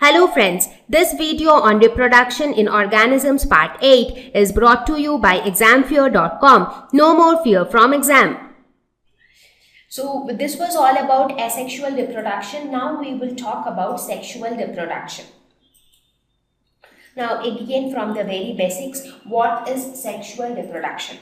Hello friends, this video on reproduction in organisms part 8 is brought to you by examfear.com. No more fear from exam. So this was all about asexual reproduction. Now we will talk about sexual reproduction. Now again from the very basics, what is sexual reproduction?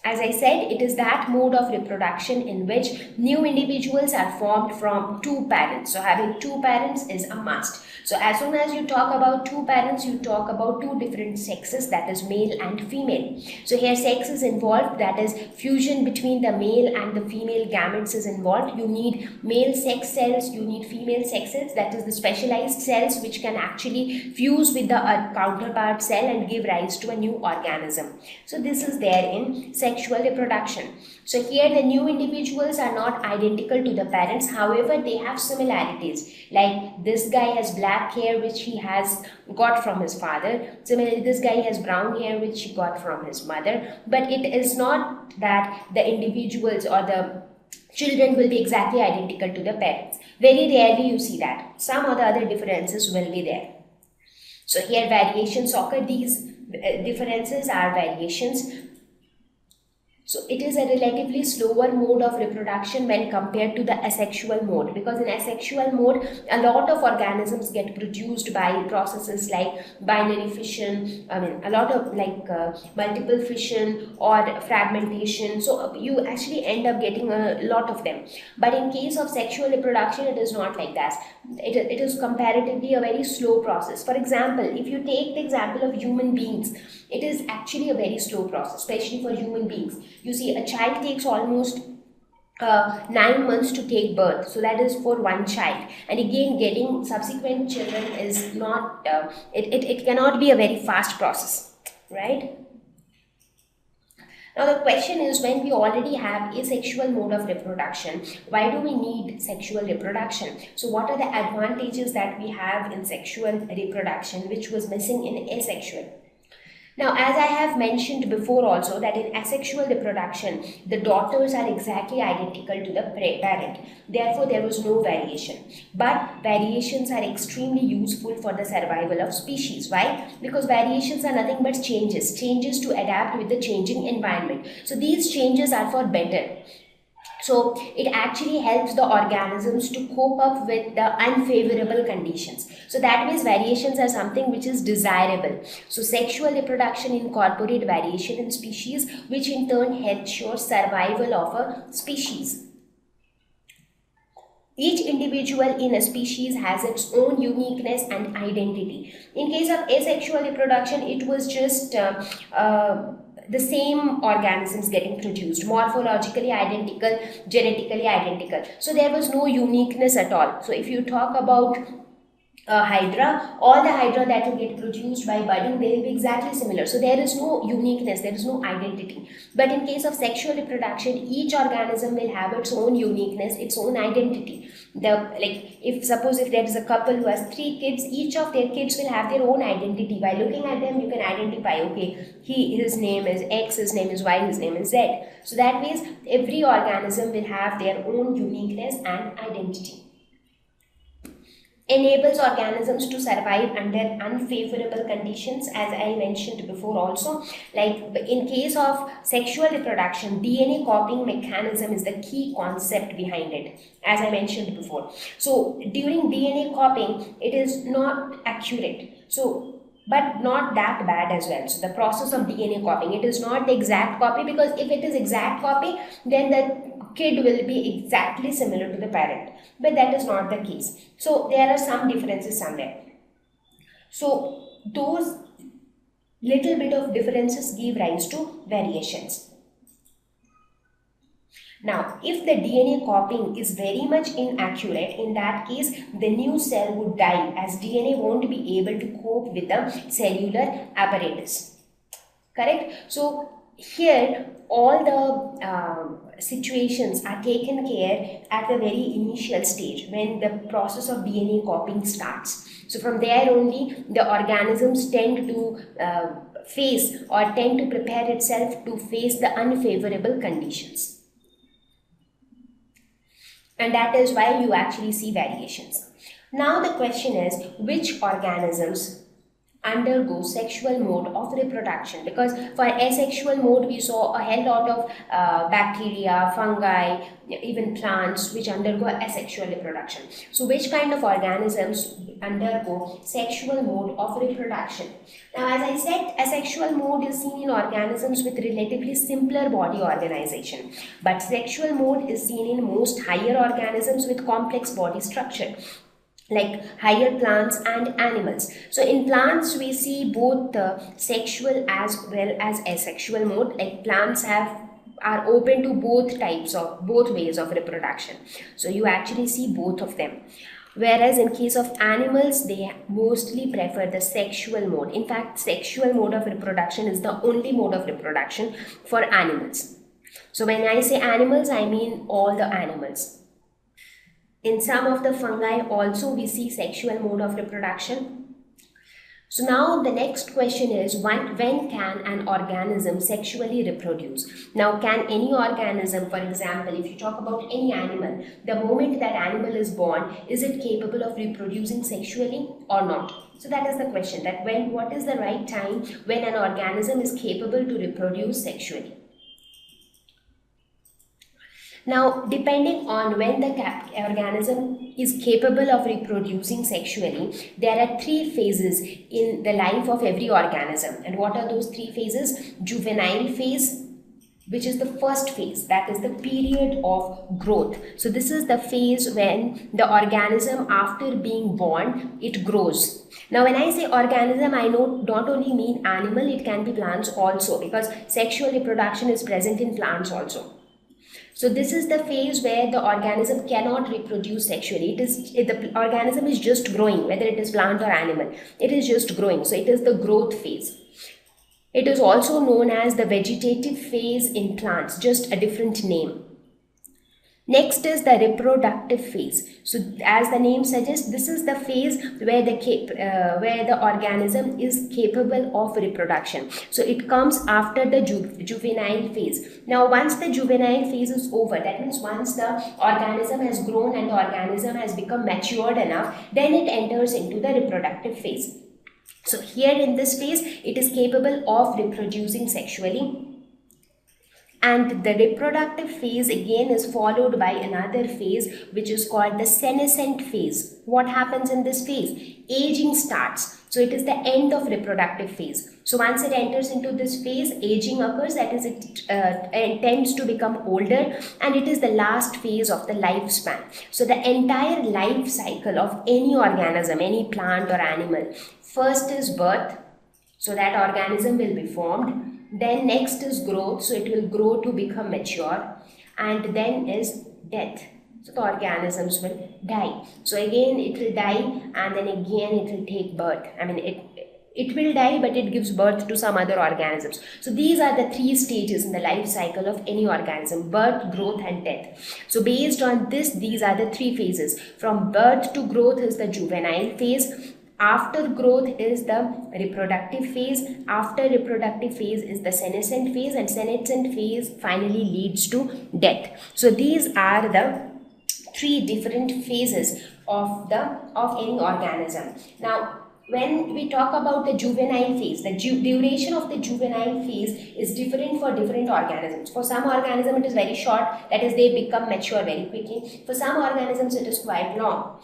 As I said, it is that mode of reproduction in which new individuals are formed from two parents. So having two parents is a must. So as soon as you talk about two parents, you talk about two different sexes, that is male and female. So here sex is involved, that is fusion between the male and the female gametes is involved. You need male sex cells, you need female sex cells, that is the specialized cells which can actually fuse with the counterpart cell and give rise to a new organism. So this is there in sexual reproduction. So here the new individuals are not identical to the parents, however they have similarities, like this guy has black hair which he has got from his father, similarly this guy has brown hair which he got from his mother, but it is not that the individuals or the children will be exactly identical to the parents. Very rarely you see that. Some or the other differences will be there. So here variations occur. These differences are variations. So it is a relatively slower mode of reproduction when compared to the asexual mode, because in asexual mode a lot of organisms get produced by processes like binary fission, a lot of multiple fission or fragmentation. So you actually end up getting a lot of them. But in case of sexual reproduction, it is not like that. It is comparatively a very slow process. For example, if you take the example of human beings, it is actually a very slow process, especially for human beings. You see, a child takes almost 9 months to take birth, so that is for one child, and again getting subsequent children is not it cannot be a very fast process, right? Now the question is, when we already have asexual mode of reproduction, why do we need sexual reproduction? So what are the advantages that we have in sexual reproduction which was missing in asexual? Now, as I have mentioned before also, that in asexual reproduction, the daughters are exactly identical to the parent. Therefore, there was no variation. But variations are extremely useful for the survival of species. Why? Because variations are nothing but changes to adapt with the changing environment. So these changes are for better. So it actually helps the organisms to cope up with the unfavorable conditions. So that means variations are something which is desirable. So sexual reproduction incorporates variation in species, which in turn ensures survival of a species. Each individual in a species has its own uniqueness and identity. In case of asexual reproduction, it was just the same organisms getting produced, morphologically identical, genetically identical. So there was no uniqueness at all. So if you talk about hydra, all the hydra that will get produced by budding, they will be exactly similar. So there is no uniqueness, there is no identity. But in case of sexual reproduction, each organism will have its own uniqueness, its own identity. If there is a couple who has 3 kids, each of their kids will have their own identity. By looking at them, you can identify, okay, his name is X, his name is Y, his name is Z. So that means every organism will have their own uniqueness and identity. Enables organisms to survive under unfavorable conditions, as I mentioned before also. Like in case of sexual reproduction, DNA copying mechanism is the key concept behind it, as I mentioned before. So during DNA copying, it is not accurate, but not that bad as well. So the process of DNA copying, it is not the exact copy, because if it is exact copy, then the kid will be exactly similar to the parent, but that is not the case. So there are some differences somewhere. So those little bit of differences give rise to variations. Now, if the DNA copying is very much inaccurate, in that case, the new cell would die, as DNA won't be able to cope with the cellular apparatus. Correct? So here, all the situations are taken care at the very initial stage when the process of DNA copying starts. So from there only, the organisms tend to prepare itself to face the unfavorable conditions. And that is why you actually see variations. Now the question is, which organisms undergo sexual mode of reproduction? Because for asexual mode we saw a hell lot of bacteria, fungi, even plants which undergo asexual reproduction. So which kind of organisms undergo sexual mode of reproduction? Now, as I said, asexual mode is seen in organisms with relatively simpler body organization, but sexual mode is seen in most higher organisms with complex body structure, like higher plants and animals. So in plants we see both the sexual as well as asexual mode, like plants are open to both ways of reproduction. So you actually see both of them. Whereas in case of animals, they mostly prefer the sexual mode. In fact, sexual mode of reproduction is the only mode of reproduction for animals. So when I say animals, I mean all the animals. In some of the fungi also we see sexual mode of reproduction. So now the next question is, when can an organism sexually reproduce? Now, can any organism, for example, if you talk about any animal, the moment that animal is born, is it capable of reproducing sexually or not? So that is the question, that what is the right time when an organism is capable to reproduce sexually? Now, depending on when the organism is capable of reproducing sexually, there are 3 phases in the life of every organism. And what are those 3 phases? Juvenile phase, which is the first phase, that is the period of growth. So this is the phase when the organism, after being born, it grows. Now when I say organism, I not only mean animal, it can be plants also, because sexual reproduction is present in plants also. So this is the phase where the organism cannot reproduce sexually. The organism is just growing, whether it is plant or animal. It is just growing. So it is the growth phase. It is also known as the vegetative phase in plants, just a different name. Next is the reproductive phase. So as the name suggests, this is the phase where the organism is capable of reproduction. So it comes after the juvenile phase. Now once the juvenile phase is over, that means once the organism has grown and the organism has become matured enough, then it enters into the reproductive phase. So here in this phase, it is capable of reproducing sexually. And the reproductive phase again is followed by another phase which is called the senescent phase. What happens in this phase? Aging starts. So it is the end of reproductive phase. So once it enters into this phase, aging occurs, that is it tends to become older, and it is the last phase of the lifespan. So the entire life cycle of any organism, any plant or animal, first is birth, so that organism will be formed. Then next is growth, so it will grow to become mature, and then is death. So the organisms will die. So again it will die, and then again it will take birth. I mean it will die, but it gives birth to some other organisms. So these are the 3 stages in the life cycle of any organism: birth, growth and death. So based on this, these are the 3 phases. From birth to growth is the juvenile phase. After growth is the reproductive phase. After reproductive phase is the senescent phase, and senescent phase finally leads to death. So these are the 3 different phases of any organism. Now when we talk about the juvenile phase, the duration of the juvenile phase is different for different organisms. For some organisms it is very short, that is they become mature very quickly. For some organisms it is quite long.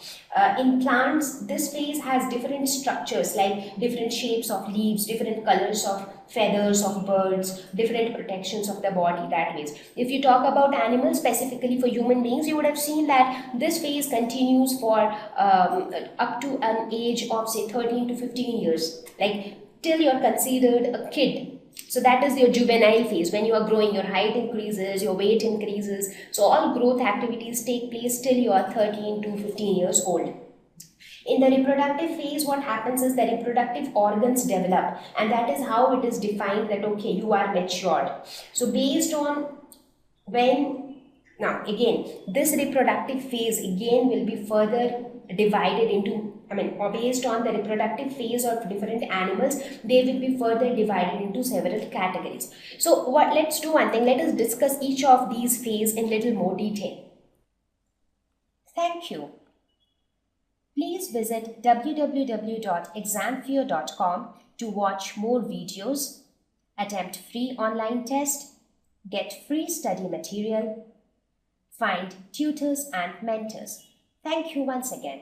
In plants, this phase has different structures, like different shapes of leaves, different colors of feathers of birds, different protections of the body, that ways. If you talk about animals, specifically for human beings, you would have seen that this phase continues for up to an age of say 13 to 15 years, like till you're considered a kid. So that is your juvenile phase. When you are growing, your height increases, your weight increases. So all growth activities take place till you are 13 to 15 years old. In the reproductive phase, what happens is the reproductive organs develop, and that is how it is defined that okay, you are matured. So based on now again, this reproductive phase again will be further divided into, based on the reproductive phase of different animals, they will be further divided into several categories. So let's do one thing, let us discuss each of these phases in little more detail. Thank you. Please visit www.examfear.com to watch more videos, attempt free online test, get free study material, find tutors and mentors. Thank you once again.